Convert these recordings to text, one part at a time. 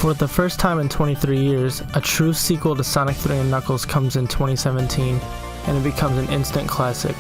For the first time in 23 years, a true sequel to Sonic 3 and Knuckles comes in 2017, and it becomes an instant classic.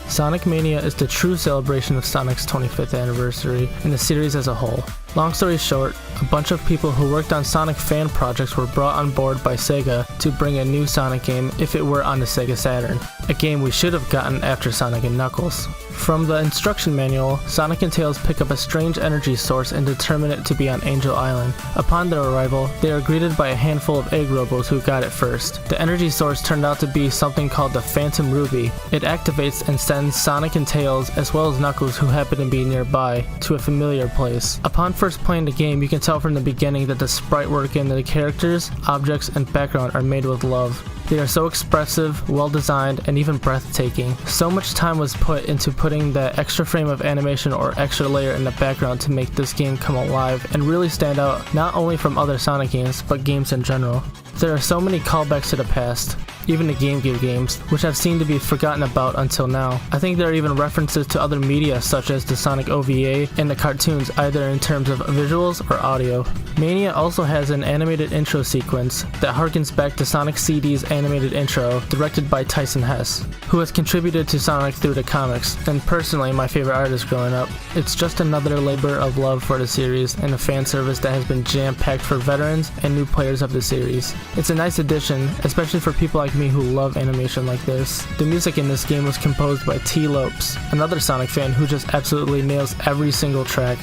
Sonic Mania is the true celebration of Sonic's 25th anniversary and the series as a whole. Long story short, a bunch of people who worked on Sonic fan projects were brought on board by Sega to bring a new Sonic game if it were on the Sega Saturn, a game we should have gotten after Sonic and Knuckles. From the instruction manual, Sonic and Tails pick up a strange energy source and determine it to be on Angel Island. Upon their arrival, they are greeted by a handful of egg robos who got it first. The energy source turned out to be something called the Phantom Ruby. It activates and sends Sonic and Tails, as well as Knuckles who happen to be nearby, to a familiar place. Upon first playing the game, you can tell from the beginning that the sprite work in the characters, objects, and background are made with love. They are so expressive, well designed, and even breathtaking. So much time was put into putting that extra frame of animation or extra layer in the background to make this game come alive and really stand out not only from other Sonic games, but games in general. There are so many callbacks to the past, even the Game Gear games, which have seemed to be forgotten about until now. I think there are even references to other media such as the Sonic OVA and the cartoons, either in terms of visuals or audio. Mania also has an animated intro sequence that harkens back to Sonic CD's animated intro, directed by Tyson Hesse, who has contributed to Sonic through the comics, and personally my favorite artist growing up. It's just another labor of love for the series and a fan service that has been jam-packed for veterans and new players of the series. It's a nice addition, especially for people like me who love animation like this. The music in this game was composed by T. Lopes, another Sonic fan who just absolutely nails every single track.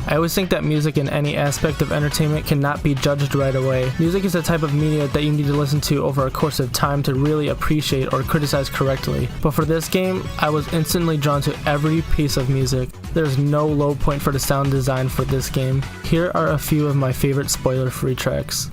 I always think that music in any aspect of entertainment cannot be judged right away. Music is a type of media that you need to listen to over a course of time to really appreciate or criticize correctly. But for this game, I was instantly drawn to every piece of music. There's no low point for the sound design for this game. Here are a few of my favorite spoiler-free tracks.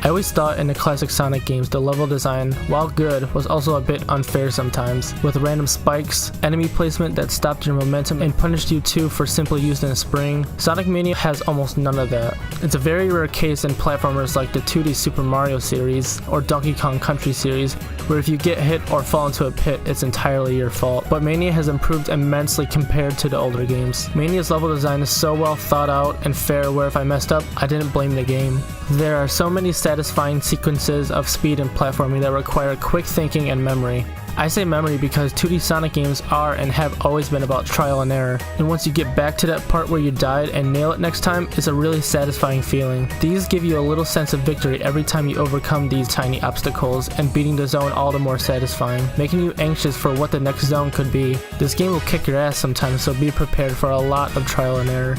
I always thought in the classic Sonic games the level design, while good, was also a bit unfair sometimes, with random spikes, enemy placement that stopped your momentum and punished you too for simply using a spring. Sonic Mania has almost none of that. It's a very rare case in platformers like the 2D Super Mario series or Donkey Kong Country series, where if you get hit or fall into a pit, it's entirely your fault. But Mania has improved immensely compared to the older games. Mania's level design is so well thought out and fair where if I messed up, I didn't blame the game. There are so many satisfying sequences of speed and platforming that require quick thinking and memory. I say memory because 2D Sonic games are and have always been about trial and error, and once you get back to that part where you died and nail it next time, it's a really satisfying feeling. These give you a little sense of victory every time you overcome these tiny obstacles, and beating the zone all the more satisfying, making you anxious for what the next zone could be. This game will kick your ass sometimes, so be prepared for a lot of trial and error.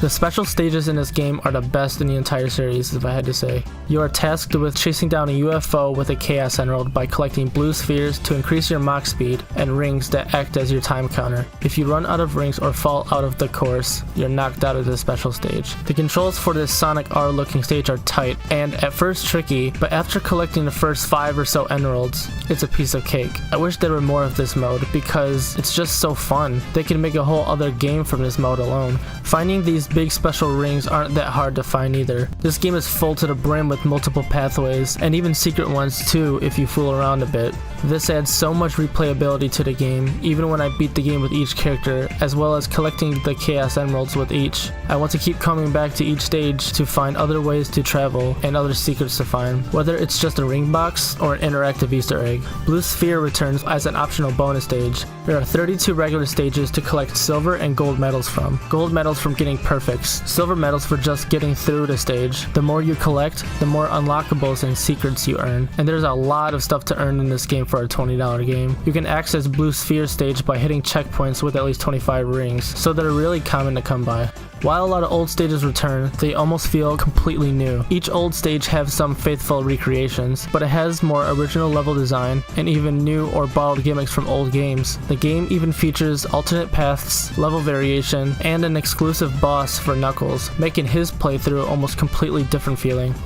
The special stages in this game are the best in the entire series, if I had to say. You are tasked with chasing down a UFO with a Chaos Emerald by collecting blue spheres to increase your Mach speed, and rings that act as your time counter. If you run out of rings or fall out of the course, you're knocked out of the special stage. The controls for this Sonic R looking stage are tight, and at first tricky, but after collecting the first 5 or so emeralds, it's a piece of cake. I wish there were more of this mode, because it's just so fun. They could make a whole other game from this mode alone. Finding these big special rings aren't that hard to find either. This game is full to the brim with multiple pathways, and even secret ones too if you fool around a bit. This adds so much replayability to the game, even when I beat the game with each character, as well as collecting the Chaos Emeralds with each. I want to keep coming back to each stage to find other ways to travel and other secrets to find, whether it's just a ring box or an interactive Easter egg. Blue Sphere returns as an optional bonus stage. There are 32 regular stages to collect silver and gold medals from. Gold medals from getting perfects, silver medals for just getting through the stage. The more you collect, the more unlockables and secrets you earn. And there's a lot of stuff to earn in this game for a $20 game. You can access Blue Sphere stage by hitting checkpoints with at least 25 rings, so they're really common to come by. While a lot of old stages return, they almost feel completely new. Each old stage has some faithful recreations, but it has more original level design and even new or borrowed gimmicks from old games. The game even features alternate paths, level variation, and an exclusive boss for Knuckles, making his playthrough almost completely different feeling.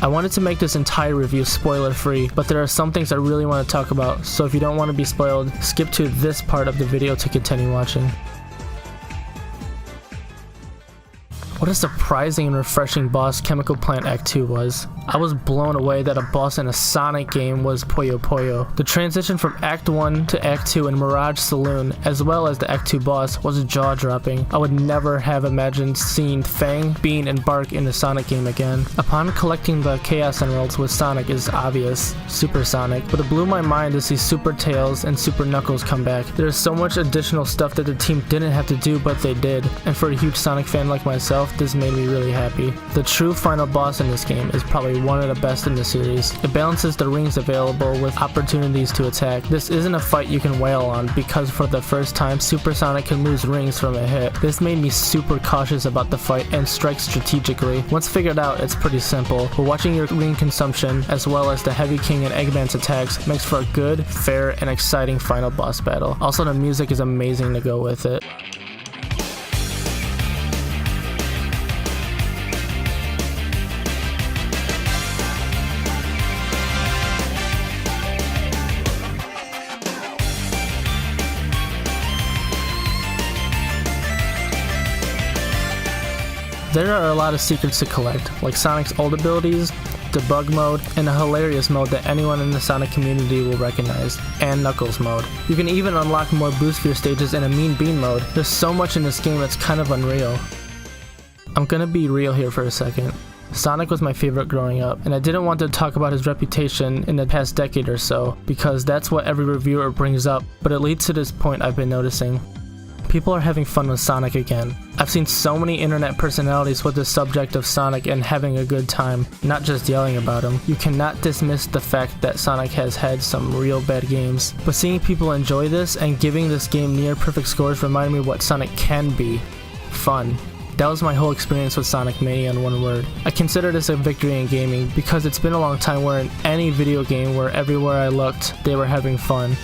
I wanted to make this entire review spoiler free, but there are some things I really want to talk about, so if you don't want to be spoiled, skip to this part of the video to continue watching. What a surprising and refreshing boss Chemical Plant Act 2 was. I was blown away that a boss in a Sonic game was Puyo Puyo. The transition from Act 1 to Act 2 in Mirage Saloon, as well as the Act 2 boss, was jaw-dropping. I would never have imagined seeing Fang, Bean, and Bark in a Sonic game again. Upon collecting the Chaos Emeralds with Sonic is obvious, Super Sonic, but it blew my mind to see Super Tails and Super Knuckles come back. There is so much additional stuff that the team didn't have to do, but they did, and for a huge Sonic fan like myself, this made me really happy. The true final boss in this game is probably one of the best in the series. It balances the rings available with opportunities to attack. This isn't a fight you can wail on, because for the first time, Super Sonic can lose rings from a hit. This made me super cautious about the fight and strike strategically. Once figured out, it's pretty simple, but watching your ring consumption, as well as the Heavy King and Eggman's attacks, makes for a good, fair, and exciting final boss battle. Also, the music is amazing to go with it. There are a lot of secrets to collect, like Sonic's old abilities, debug mode, and a hilarious mode that anyone in the Sonic community will recognize, and Knuckles mode. You can even unlock more Blue Sphere stages in a Mean Bean mode. There's so much in this game that's kind of unreal. I'm gonna be real here for a second. Sonic was my favorite growing up, and I didn't want to talk about his reputation in the past decade or so, because that's what every reviewer brings up, but it leads to this point I've been noticing. People are having fun with Sonic again. I've seen so many internet personalities with the subject of Sonic and having a good time, not just yelling about him. You cannot dismiss the fact that Sonic has had some real bad games, but seeing people enjoy this and giving this game near perfect scores remind me what Sonic can be. Fun. That was my whole experience with Sonic Mania in one word. I consider this a victory in gaming because it's been a long time where in any video game where everywhere I looked, they were having fun.